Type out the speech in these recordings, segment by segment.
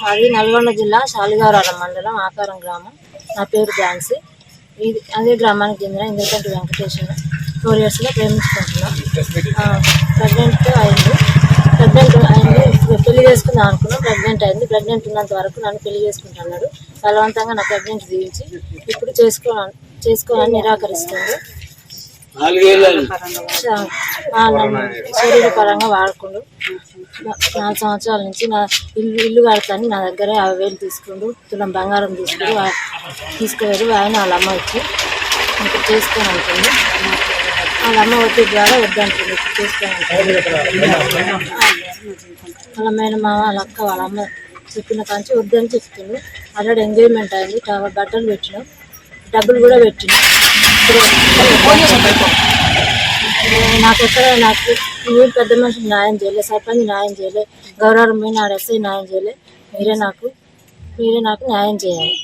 అది నల్గొండ జిల్లా శాలిగారాల మండలం ఆకారం గ్రామం. నా పేరు ఝాన్సీ. ఇది అదే గ్రామానికి చెందిన ఇంద్రకంటి వెంకటేశ్వర. 4 yearsలో ప్రేమించుకుంటున్నాం. ప్రెగ్నెంట్ అయింది. పెళ్లి చేసుకుందాం అనుకున్నాం. ప్రెగ్నెంట్ అయింది. ప్రెగ్నెంట్ ఉన్నంత వరకు నన్ను పెళ్లి చేసుకుంటున్నాడు. బలవంతంగా నా ప్రెగ్నెంట్ తీయించి ఇప్పుడు చేసుకోవాలని నిరాకరిస్తుంది. శరీరపరంగా వాడుకుండు. 4 సంవత్సరాల నుంచి నా ఇల్లు కడతాను నా దగ్గరే 50,000 తీసుకుండు. తులం బంగారం తీసుకువెళ్ళి ఆయన వాళ్ళ అమ్మ వచ్చి ఇప్పుడు చేసుకొని అంటుంది. వాళ్ళ అమ్మ ఒత్తిడి ద్వారా వద్దంటుంది. చేసుకొని అంటుంది. వాళ్ళ మేనమామ వాళ్ళ అక్క వాళ్ళ అమ్మ చెప్పిన కాంచి వద్దని చెప్తుంది. ఆల్రెడీ ఎంగేజ్మెంట్ అయింది. బట్టలు పెట్టినాం, డబ్బులు కూడా పెట్టినాం. నాకు మీరు పెద్ద మనుషులు న్యాయం చేయలే, సర్పంచ్ న్యాయం చేయలే, గౌరవం మీద ఎస్ఐ న్యాయం చేయలే. మీరే నాకు న్యాయం చేయాలి.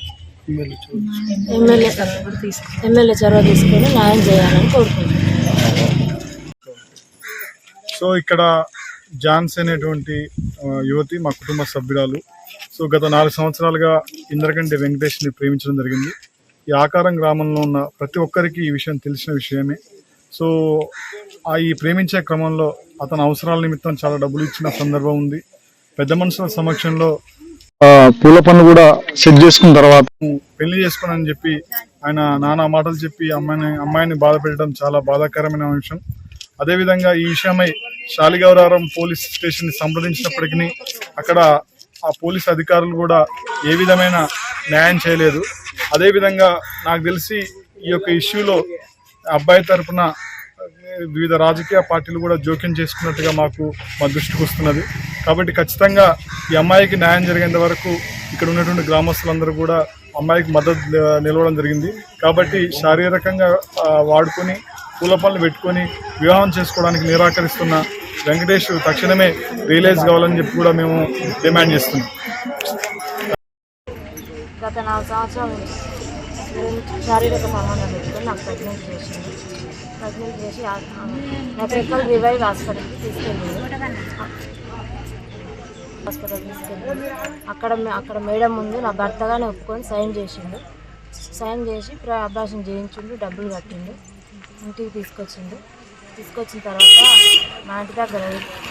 ఎమ్మెల్యే చొరవ తీసుకొని న్యాయం చేయాలని కోరుకుంటున్నాను. సో ఇక్కడ ఝాన్సీ అనేటువంటి యువతి మా కుటుంబ సభ్యురాలు. సో గత 4 సంవత్సరాలుగా ఇంద్రకంటి వెంకటేష్ని ప్రేమించడం జరిగింది. ఈ ఆకారం గ్రామంలో ఉన్న ప్రతి ఒక్కరికి ఈ విషయం తెలిసిన విషయమే. సో ఈ ప్రేమించే క్రమంలో అతని అవసరాల నిమిత్తం చాలా డబ్బులు ఇచ్చిన సందర్భం ఉంది. పెద్ద మనుషుల సమక్షంలో పూల పనులు కూడా సెట్ చేసుకున్న తర్వాత పెళ్లి చేసుకోనని చెప్పి ఆయన నానా మాటలు చెప్పి అమ్మాయిని బాధ పెట్టడం చాలా బాధాకరమైన అంశం. అదేవిధంగా ఈ విషయమై శాలిగౌరారం పోలీస్ స్టేషన్ ని సంప్రదించినప్పటికీ అక్కడ ఆ పోలీస్ అధికారులు కూడా ఏ విధమైన న్యాయం చేయలేదు. అదేవిధంగా నాకు తెలిసి ఈ యొక్క ఇష్యూలో అబ్బాయి తరఫున వివిధ రాజకీయ పార్టీలు కూడా జోక్యం చేసుకున్నట్టుగా మా దృష్టికి వస్తున్నది. కాబట్టి ఖచ్చితంగా ఈ అమ్మాయికి న్యాయం జరిగేంత వరకు ఇక్కడ ఉన్నటువంటి గ్రామస్తులందరూ కూడా అమ్మాయికి మద్దతు నిలవడం జరిగింది. కాబట్టి శారీరకంగా వాడుకొని పూల పనులు పెట్టుకొని వివాహం చేసుకోవడానికి నిరాకరిస్తున్న వెంకటేష్ తక్షణమే రియలైజ్ కావాలని చెప్పి కూడా మేము డిమాండ్ చేస్తున్నాం. గత 4 సంవత్సరాల నుంచి శారీరక సంబంధం పెట్టుకొని నాకు ప్రెగ్నెంట్ చేసింది. ప్రెగ్నెంట్ చేసి నాకు ఎక్కడ రివైవ్ హాస్పిటల్కి తీసుకెళ్ళింది. అక్కడ మేడం ముందు నా భర్తగానే ఒప్పుకొని సైన్ చేసిండు. సైన్ చేసి అబార్షన్ చేయించిండు, డబ్బులు కట్టిండు, ఇంటికి తీసుకొచ్చిన తర్వాత మా ఇంటి దగ్గర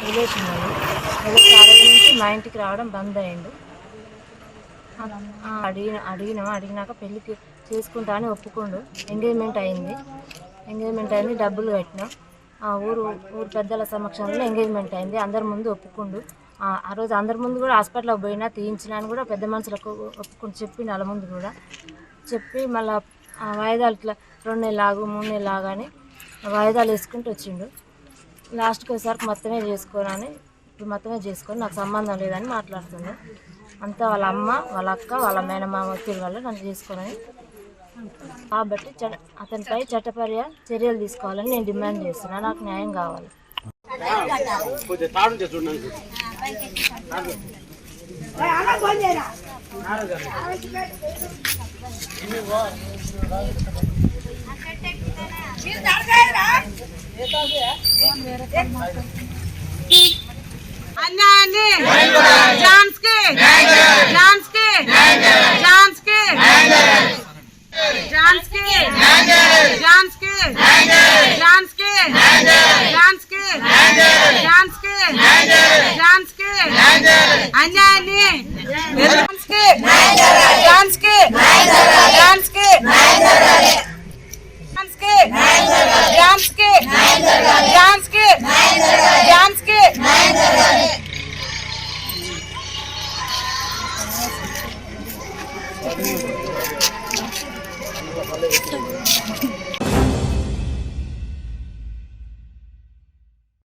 రిలేషన్ వాళ్ళు నుంచి మా ఇంటికి రావడం బంద్ అయ్యిండు. అడిగినాక పెళ్ళికి చేసుకుంటా అని ఒప్పుకుండు. ఎంగేజ్మెంట్ అయింది, డబ్బులు కట్టినాం. ఊరు పెద్దల సమక్షంలో ఎంగేజ్మెంట్ అయింది. అందరి ముందు ఒప్పుకుండు. ఆ రోజు అందరి ముందు కూడా హాస్పిటల్కి పోయినా తీయించినా అని కూడా పెద్ద మనుషులకు ఒప్పుకుంటూ చెప్పి వాళ్ళ ముందు కూడా చెప్పి మళ్ళీ వాయిదాలు ఇట్లా 2 నెలలు ఆగు 3 నెలలు ఆగని వాయిదాలు వేసుకుంటూ వచ్చిండు. లాస్ట్కి ఒకసారికి మొత్తమే చేసుకొని నాకు సంబంధం లేదని మాట్లాడుతుంది. అంతా వాళ్ళ అమ్మ వాళ్ళ అక్క వాళ్ళ మేనమామ ఒత్తిడి వల్ల నన్ను చేసుకోనని. కాబట్టి అతనిపై చట్టపర్య చర్యలు తీసుకోవాలని నేను డిమాండ్ చేస్తున్నాను. నాకు న్యాయం కావాలి.